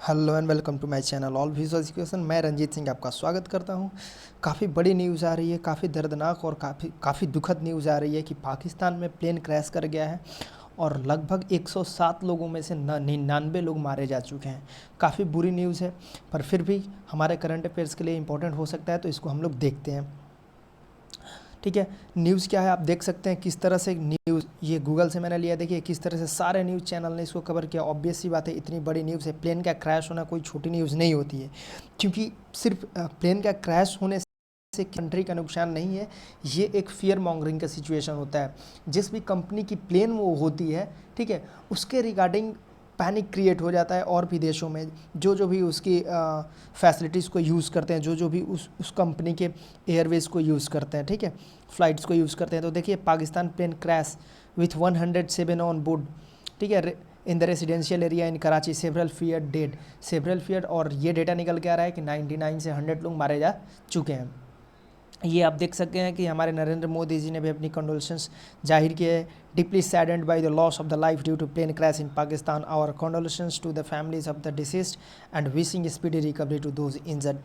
Hello and welcome to my channel all visual education. मैं रंजीत सिंह आपका स्वागत करता हूं। काफ़ी बड़ी न्यूज़ आ रही है, काफ़ी दर्दनाक और काफ़ी दुखद न्यूज़ आ रही है कि पाकिस्तान में प्लेन क्रैश कर गया है और लगभग 107 लोगों में से 99 लोग मारे जा चुके हैं। काफ़ी बुरी न्यूज़ है, पर फिर भी हमारे करंट अफेयर्स के लिए इम्पोर्टेंट हो सकता है, तो इसको हम लोग देखते हैं। ठीक है, न्यूज़ क्या है आप देख सकते हैं किस तरह से न्यूज़, ये गूगल से मैंने लिया। देखिए किस तरह से सारे न्यूज़ चैनल ने इसको कवर किया। ऑब्वियस सी बात है, इतनी बड़ी न्यूज़ है। प्लेन का क्रैश होना कोई छोटी न्यूज़ नहीं होती है, क्योंकि सिर्फ प्लेन का क्रैश होने से कंट्री का नुकसान नहीं है, ये एक फियर मॉन्गरिंग का सिचुएशन होता है। जिस भी कंपनी की प्लेन वो होती है, ठीक है, उसके रिगार्डिंग पैनिक क्रिएट हो जाता है। और भी देशों में जो भी उसकी फैसिलिटीज़ को यूज़ करते हैं, जो भी उस कंपनी के एयरवेज़ को यूज़ करते हैं, ठीक है, फ़्लाइट्स को यूज़ करते हैं। तो देखिए Pakistan plane crash with 107 on board, ठीक है, in the residential area in Karachi, several fear dead, several fear. और ये डेटा निकल के आ रहा है कि 99 से 100 लोग मारे जा चुके हैं। ये आप देख सकते हैं कि हमारे नरेंद्र मोदी जी ने भी अपनी कंडोलेंस जाहिर किए है। Deeply saddened by the loss of the life due to plane crash in Pakistan, our condolence to the families of the deceased and wishing speedy recovery to those injured.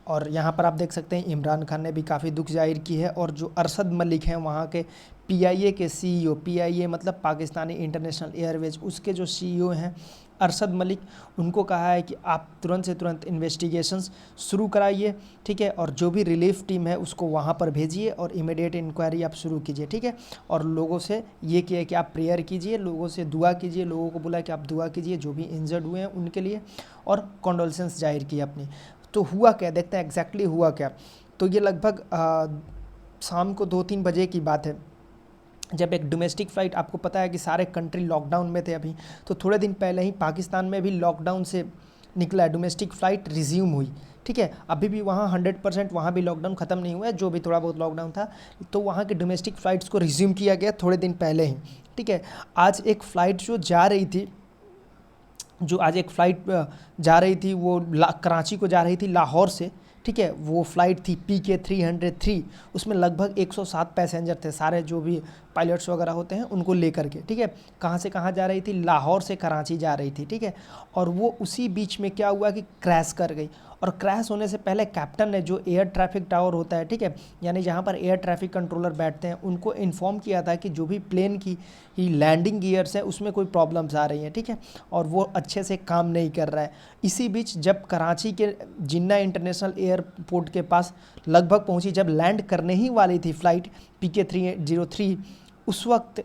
और यहाँ पर आप देख सकते हैं इमरान खान ने भी काफ़ी दुख जाहिर की है। और जो अरशद मलिक हैं वहाँ के पीआईए के सीईओ, पीआईए मतलब पाकिस्तानी इंटरनेशनल एयरवेज, उसके जो सीईओ हैं अरशद मलिक, उनको कहा है कि आप तुरंत से तुरंत इन्वेस्टिगेशंस शुरू कराइए, ठीक है, और जो भी रिलीफ टीम है उसको वहाँ पर भेजिए और इमीडिएट इंक्वायरी आप शुरू कीजिए, ठीक है। और लोगों से ये किया कि आप प्रेयर कीजिए, लोगों से दुआ कीजिए, लोगों को बोला कि आप दुआ कीजिए जो भी इंजर्ड हुए हैं उनके लिए, और कंडोलेंस जाहिर की अपनी। तो हुआ क्या, देखते हैं एग्जैक्टली हुआ क्या। तो ये लगभग शाम को 2-3 बजे की बात है, जब एक डोमेस्टिक फ़्लाइट, आपको पता है कि सारे कंट्री लॉकडाउन में थे अभी, तो थोड़े दिन पहले ही पाकिस्तान में भी लॉकडाउन से निकला है, डोमेस्टिक फ़्लाइट रिज्यूम हुई, ठीक है। अभी भी वहाँ 100% वहाँ भी लॉकडाउन ख़त्म नहीं हुआ है, जो भी थोड़ा बहुत लॉकडाउन था, तो वहाँ के डोमेस्टिक फ़्लाइट्स को रिज्यूम किया गया थोड़े दिन पहले ही, ठीक है। आज एक फ़्लाइट जो जा रही थी, आज एक फ़्लाइट जा रही थी, वो कराची को जा रही थी लाहौर से, ठीक है। वो फ़्लाइट थी PK 303, उसमें लगभग 107 पैसेंजर थे, सारे जो भी पायलट्स वगैरह होते हैं उनको लेकर के, ठीक है। कहाँ से कहाँ जा रही थी, लाहौर से कराची जा रही थी, ठीक है। और वो उसी बीच में क्या हुआ कि क्रैश कर गई। और क्रैश होने से पहले कैप्टन ने, जो एयर ट्रैफिक टावर होता है, ठीक है, यानी जहाँ पर एयर ट्रैफिक कंट्रोलर बैठते हैं, उनको इन्फॉर्म किया था कि जो भी प्लेन की ही लैंडिंग गियर्स है उसमें कोई प्रॉब्लम्स आ रही हैं, ठीक है, और वो अच्छे से काम नहीं कर रहा है। इसी बीच जब कराची के जिन्ना इंटरनेशनल एयरपोर्ट के पास लगभग पहुंची, जब लैंड करने ही वाली थी फ़्लाइट PK 303, उस वक्त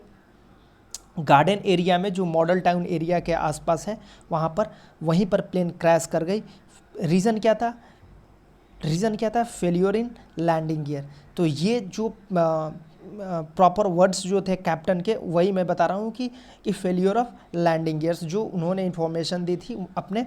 गार्डन एरिया में, जो मॉडल टाउन एरिया के आसपास है, वहाँ पर वहीं पर प्लेन क्रैश कर गई। रीज़न क्या था, फेल्योर इन लैंडिंग गियर। तो ये जो प्रॉपर वर्ड्स जो थे कैप्टन के, वही मैं बता रहा हूँ कि फेल्योर ऑफ लैंडिंग गियर्स, जो उन्होंने इन्फॉर्मेशन दी थी अपने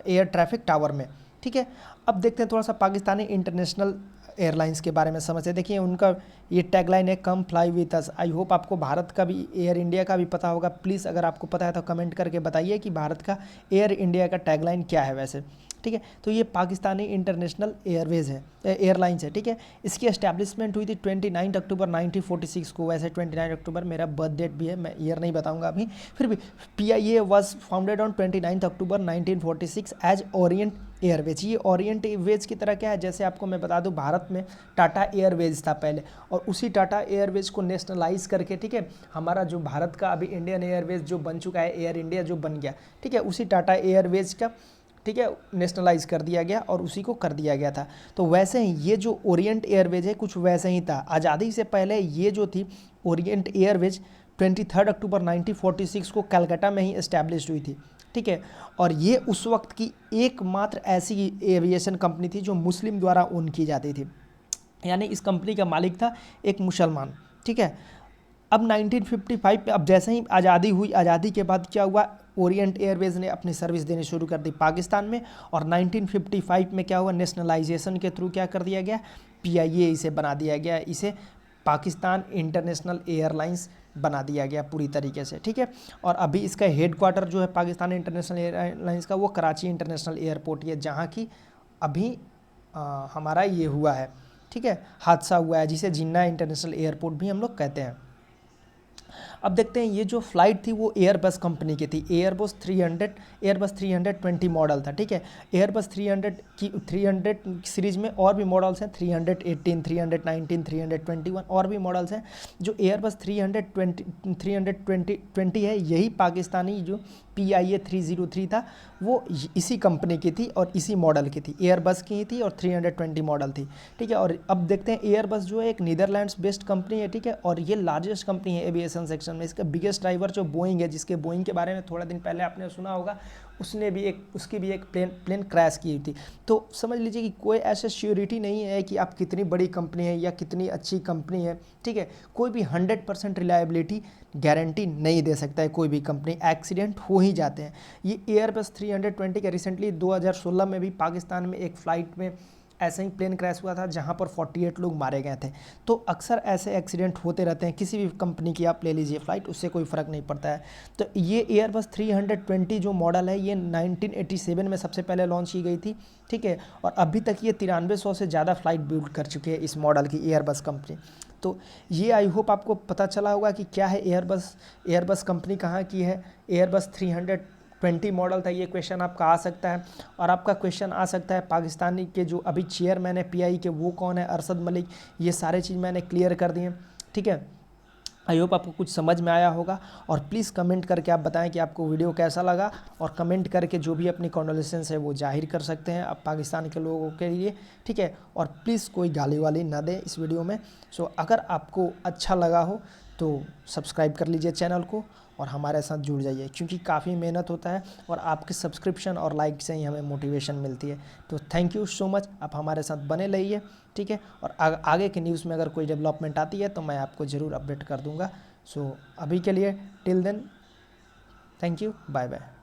एयर ट्रैफिक टावर में, ठीक है। अब देखते हैं थोड़ा सा पाकिस्तानी इंटरनेशनल एयरलाइंस के बारे में समझते हैं। देखिए उनका ये टैगलाइन है, come fly with us. I hope आपको भारत का भी, एयर इंडिया का भी पता होगा। प्लीज़ अगर आपको पता है तो कमेंट करके बताइए कि भारत का एयर इंडिया का टैगलाइन क्या है वैसे, ठीक है। तो ये पाकिस्तानी इंटरनेशनल एयरवेज है, एयरलाइंस है, ठीक है। इसकी एस्टैब्लिशमेंट हुई थी 29 अक्टूबर 1946 को। वैसे 29 अक्टूबर मेरा बर्थ डेट भी है, मैं ईयर नहीं बताऊंगा अभी, फिर भी PIA was founded on 29 October 1946 as Orient Airways. ये ओरिएंट एयरवेज की तरह क्या है, जैसे आपको मैं बता दूं, भारत में टाटा एयरवेज था पहले, और उसी टाटा एयरवेज को नेशनलाइज करके, ठीक है, हमारा जो भारत का अभी इंडियन एयरवेज जो बन चुका है, एयर इंडिया जो बन गया, ठीक है, उसी टाटा एयरवेज का, ठीक है, नेशनलाइज कर दिया गया और उसी को कर दिया गया था। तो वैसे ही ये जो ओरिएंट एयरवेज है कुछ वैसे ही था। आज़ादी से पहले ये जो थी ओरिएंट एयरवेज 23 अक्टूबर 1946 को कलकत्ता में ही इस्टेब्लिश हुई थी, ठीक है। और ये उस वक्त की एकमात्र ऐसी एविएशन कंपनी थी जो मुस्लिम द्वारा ओन की जाती थी, यानी इस कंपनी का मालिक था एक मुसलमान, ठीक है। अब 1955 में, अब जैसे ही आज़ादी हुई, आज़ादी के बाद क्या हुआ, ओरिएंट एयरवेज ने अपनी सर्विस देनी शुरू कर दी पाकिस्तान में। और 1955 में क्या हुआ, नेशनलाइजेशन के थ्रू क्या कर दिया गया, PIA इसे बना दिया गया, इसे पाकिस्तान इंटरनेशनल एयरलाइंस बना दिया गया पूरी तरीके से, ठीक है। और अभी इसका हेड क्वार्टर जो है पाकिस्तान इंटरनेशनल एयरलाइंस का, वो कराची इंटरनेशनल एयरपोर्ट है, जहाँ की अभी हमारा ये हुआ है, ठीक है, हादसा हुआ है, जिसे जिन्ना इंटरनेशनल एयरपोर्ट भी हम लोग कहते हैं। अब देखते हैं ये जो फ़्लाइट थी वो एयरबस कंपनी की थी, एयरबस 320 मॉडल था, ठीक है। एयरबस 300 सीरीज़ में और भी मॉडल्स हैं, 318, 319, 321 और भी मॉडल्स हैं। जो एयरबस 320 है, यही पाकिस्तानी जो PIA 303 था वो इसी कंपनी की थी और इसी मॉडल की थी, एयरबस की ही थी और 320 मॉडल थी, ठीक है। और अब देखते हैं एयरबस जो है एक नीदरलैंड्स बेस्ड कंपनी है, ठीक है, और ये लार्जेस्ट कंपनी है एविएशन सेक्शन में। इसका बिगेस्ट ड्राइवर जो बोइंग है, जिसके बोइंग के बारे में थोड़ा दिन पहले आपने सुना होगा, उसकी भी एक प्लेन क्रैश की थी। तो समझ लीजिए कि कोई ऐसा श्योरिटी नहीं है कि आप कितनी बड़ी कंपनी है या कितनी अच्छी कंपनी है, ठीक है। कोई भी 100% रिलायबिलिटी गारंटी नहीं दे सकता है कोई भी कंपनी, एक्सीडेंट हो ही जाते हैं। ये एयरबस 320 का रिसेंटली 2016 में भी पाकिस्तान में एक फ़्लाइट में ऐसे ही प्लेन क्रैश हुआ था जहां पर 48 लोग मारे गए थे। तो अक्सर ऐसे एक्सीडेंट होते रहते हैं, किसी भी कंपनी की आप ले लीजिए फ़्लाइट, उससे कोई फ़र्क नहीं पड़ता है। तो ये एयरबस 320 जो मॉडल है ये 1987 में सबसे पहले लॉन्च की गई थी, ठीक है। और अभी तक ये 9300 से ज़्यादा फ़्लाइट बिल्ड कर चुके हैं इस मॉडल की एयरबस कंपनी। तो ये आई होप आपको पता चला होगा कि क्या है एयरबस कंपनी कहाँ की है। एयरबस 320 मॉडल था, ये क्वेश्चन आपका आ सकता है। और आपका क्वेश्चन आ सकता है पाकिस्तानी के जो अभी चेयरमैन है PI के, वो कौन है, अरशद मलिक। ये सारे चीज़ मैंने क्लियर कर दिए, ठीक है। आई होप आपको कुछ समझ में आया होगा। और प्लीज़ कमेंट करके आप बताएं कि आपको वीडियो कैसा लगा, और कमेंट करके जो भी अपनी कॉन्डोलेंसेस है वो जाहिर कर सकते हैं आप पाकिस्तान के लोगों के लिए, ठीक है। और प्लीज़ कोई गाली वाली ना दें इस वीडियो में। सो अगर आपको अच्छा लगा हो तो सब्सक्राइब कर लीजिए चैनल को और हमारे साथ जुड़ जाइए, क्योंकि काफ़ी मेहनत होता है और आपके सब्सक्रिप्शन और लाइक से ही हमें मोटिवेशन मिलती है। तो थैंक यू सो मच, आप हमारे साथ बने रहिए, ठीक है। और आगे के न्यूज़ में अगर कोई डेवलपमेंट आती है तो मैं आपको ज़रूर अपडेट कर दूंगा। सो अभी के लिए till then, thank you, bye bye.